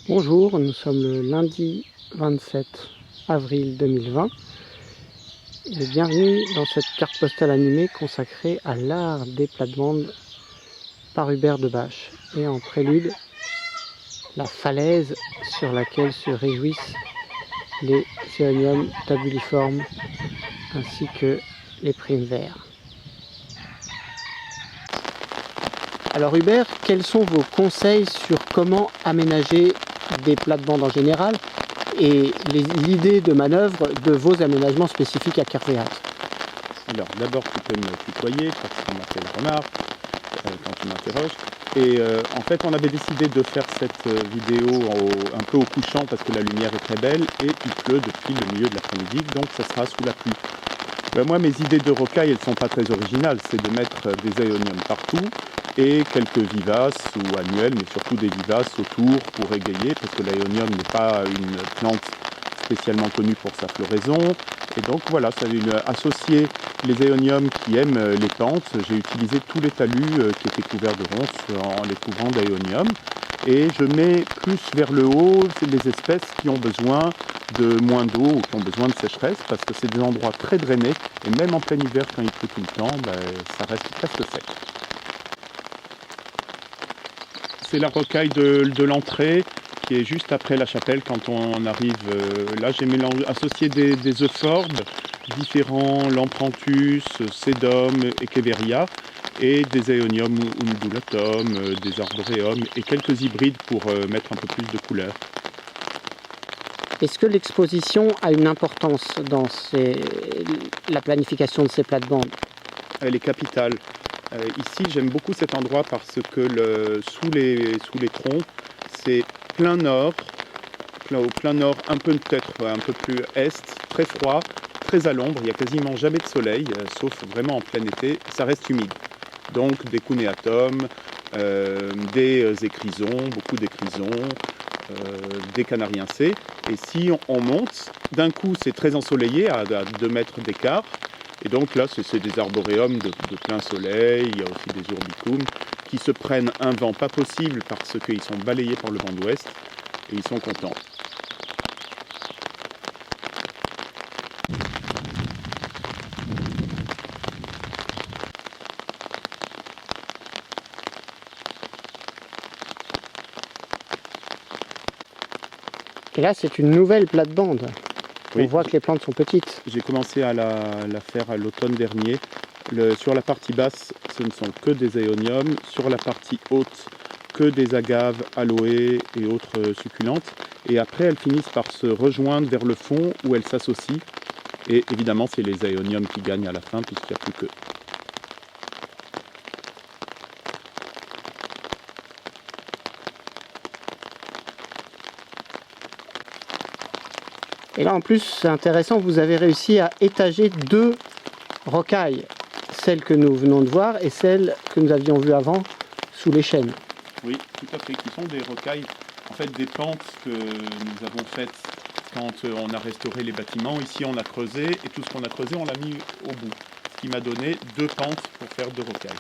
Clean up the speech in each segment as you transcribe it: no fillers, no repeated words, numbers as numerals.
Bonjour, nous sommes le lundi 27 avril 2020 et bienvenue dans cette carte postale animée consacrée à l'art des plates-bandes par Hubert Debache. Et en prélude, la falaise sur laquelle se réjouissent les Zéonium tabuliformes ainsi que les primes verts. Alors Hubert, quels sont vos conseils sur comment aménager des plates-bandes en général et l'idée de manœuvre de vos aménagements spécifiques à Kervéat? Alors d'abord tu peux me tutoyer parce qu'on m'appelle Renard quand tu m'interroges. Et en fait on avait décidé de faire cette vidéo un peu au couchant parce que la lumière est très belle et il pleut depuis le milieu de l'après-midi, donc ça sera sous la pluie. Moi mes idées de rocaille elles ne sont pas très originales, c'est de mettre des aéoniums partout et quelques vivaces ou annuelles, mais surtout des vivaces autour pour égayer, parce que l'aéonium n'est pas une plante spécialement connue pour sa floraison. Et donc voilà, ça a associé les aéoniums qui aiment les pentes. J'ai utilisé tous les talus qui étaient couverts de ronces en les couvrant d'aéonium. Et je mets plus vers le haut les espèces qui ont besoin de moins d'eau ou qui ont besoin de sécheresse, parce que c'est des endroits très drainés. Et même en plein hiver, quand il pleut tout le temps, ça reste presque sec. C'est la rocaille de l'entrée qui est juste après la chapelle quand on arrive. Là j'ai associé des euphorbes différents, Lampranthus, Sedum, Echeveria, et des Aeonium undulatum, des Arboreum et quelques hybrides pour mettre un peu plus de couleur. Est-ce que l'exposition a une importance dans la planification de ces plates-bandes? Elle est capitale. Ici j'aime beaucoup cet endroit parce que sous les troncs c'est plein nord, au plein nord un peu peut-être un peu plus est, très froid, très à l'ombre, il n'y a quasiment jamais de soleil, sauf vraiment en plein été, ça reste humide. Donc des cuneatum, des écrisons, beaucoup d'écrisons, des canariensés. Et si on monte, d'un coup c'est très ensoleillé à 2 mètres d'écart. Et donc là c'est des arboréums de plein soleil, il y a aussi des urbicums qui se prennent un vent pas possible parce qu'ils sont balayés par le vent d'ouest et ils sont contents. Et là c'est une nouvelle plate-bande. On Oui, voit que les plantes sont petites. j'ai commencé à la faire à l'automne dernier. Sur la partie basse, ce ne sont que des aéoniums. Sur la partie haute, que des agaves, aloès et autres succulentes. Et après, elles finissent par se rejoindre vers le fond où elles s'associent. Et évidemment, c'est les aéoniums qui gagnent à la fin puisqu'il n'y a plus qu'eux. Et là en plus c'est intéressant, vous avez réussi à étager 2 rocailles, celle que nous venons de voir et celle que nous avions vue avant sous les chênes. Oui, tout à fait, qui sont des rocailles, en fait des pentes que nous avons faites quand on a restauré les bâtiments. Ici on a creusé et tout ce qu'on a creusé on l'a mis au bout, ce qui m'a donné 2 pentes pour faire 2 rocailles.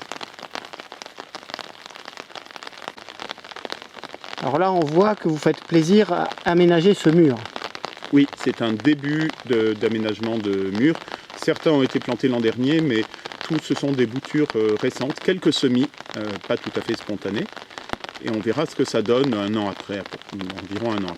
Alors là on voit que vous faites plaisir à aménager ce mur. Oui, c'est un début d'aménagement de murs. Certains ont été plantés l'an dernier, mais tous ce sont des boutures récentes, quelques semis, pas tout à fait spontanés. Et on verra ce que ça donne un an après, environ un an après.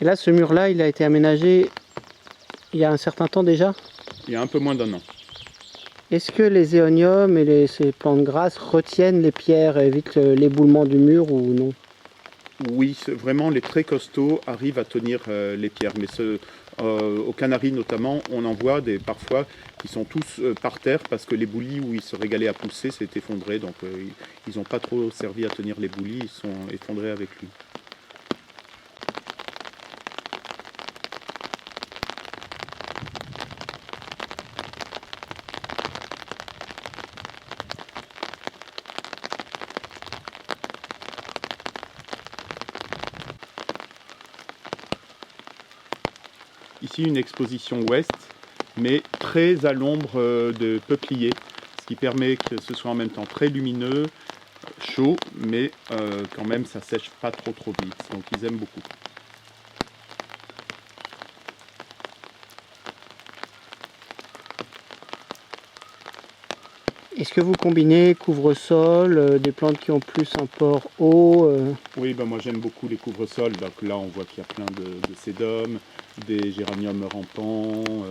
Et là ce mur là il a été aménagé il y a un certain temps déjà? Il y a un peu moins d'un an. Est-ce que les éoniums et ces plantes grasses retiennent les pierres et évitent l'éboulement du mur ou non? Oui, vraiment les très costauds arrivent à tenir les pierres, mais aux Canaries notamment, on en voit parfois qui sont tous par terre parce que les boulis où ils se régalaient à pousser s'est effondré, donc ils n'ont pas trop servi à tenir les boulis, ils sont effondrés avec lui. ici une exposition ouest, mais très à l'ombre de peupliers, ce qui permet que ce soit en même temps très lumineux, chaud, mais quand même ça sèche pas trop vite, donc ils aiment beaucoup. Est-ce que vous combinez couvre-sol, des plantes qui ont plus un port haut Oui, ben moi j'aime beaucoup les couvre-sols. Donc là on voit qu'il y a plein de sédums, des géraniums rampants,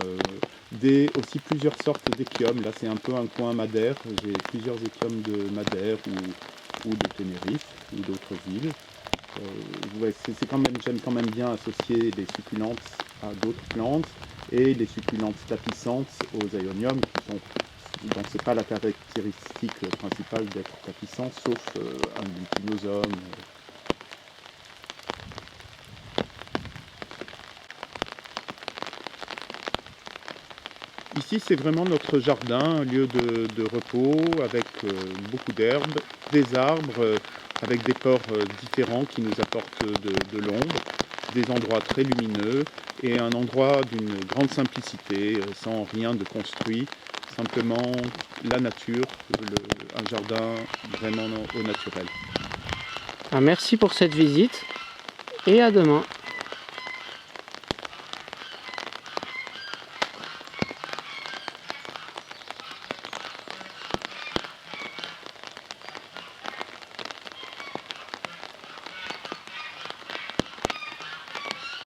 aussi plusieurs sortes d'échiums. Là c'est un peu un coin Madère. J'ai plusieurs échiums de Madère ou de Tenerife ou d'autres îles. Ouais, j'aime quand même bien associer les succulentes à d'autres plantes et les succulentes tapissantes aux aïoniums qui sont. Donc c'est pas la caractéristique principale d'être tapissant, sauf un lupinosome. Ici c'est vraiment notre jardin, un lieu de repos avec beaucoup d'herbes, des arbres avec des ports différents qui nous apportent de l'ombre, des endroits très lumineux et un endroit d'une grande simplicité, sans rien de construit. Simplement la nature, un jardin vraiment au naturel. Merci pour cette visite et à demain.